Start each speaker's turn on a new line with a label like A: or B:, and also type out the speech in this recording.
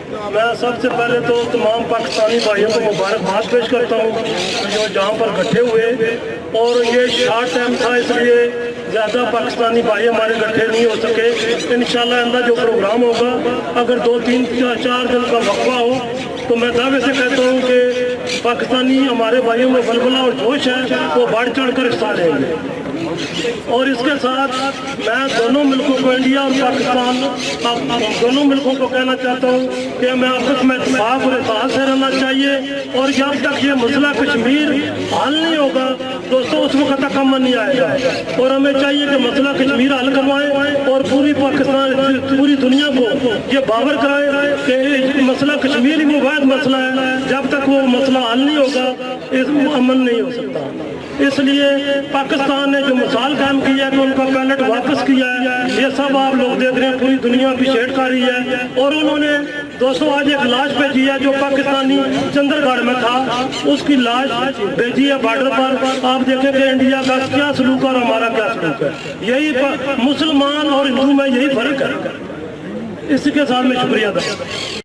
A: میں سب سے پہلے تو تمام پاکستانی بھائیوں کو مبارکباد پیش کرتا ہوں جو جہاں پر اکٹھے ہوئے، اور یہ شارٹ ٹائم تھا اس لیے زیادہ پاکستانی بھائی ہمارے اکٹھے نہیں ہو سکے۔ انشاءاللہ آئندہ جو پروگرام ہوگا اگر 2-3-4 دن کا وقفہ ہو تو میں دعوے سے کہتا ہوں کہ پاکستانی ہمارے بھائیوں میں بلبلہ اور جوش ہے، وہ بڑھ چڑھ کر حصہ لیں گے۔ اور اس کے ساتھ میں دونوں ملکوں کو، انڈیا اور پاکستان، دونوں ملکوں کو کہنا چاہتا ہوں کہ ہمیں آپس میں اتفاق اور اتحاد سے رہنا چاہیے، اور جب تک یہ مسئلہ کشمیر حل نہیں ہوگا دوستوں اس وقت تک امن نہیں آئے گا، اور ہمیں چاہیے کہ مسئلہ کشمیر حل کروائیں اور پوری پاکستان، پوری دنیا کو یہ باور کرائے کہ مسئلہ کشمیر ہی وہ واحد مسئلہ ہے، جب تک وہ مسئلہ حل نہیں ہوگا امن نہیں ہو سکتا۔ اس لیے پاکستان نے جو مثال قائم کی ہے کہ ان کا پائلٹ واپس کیا ہے، یہ سب آپ لوگ دیکھ رہے ہیں، پوری دنیا کی شیٹ کاری ہے، اور انہوں نے دوستوں آج ایک لاش بھیجی ہے جو پاکستانی چندر گڑھ میں تھا، اس کی لاش بھیجی ہے بارڈر پر۔ آپ دیکھیں کہ انڈیا کا کیا سلوک ہے اور ہمارا کیا سلوک ہے، یہی مسلمان اور ہندو میں یہی فرق ہے۔ اسی کے ساتھ میں شکریہ ادا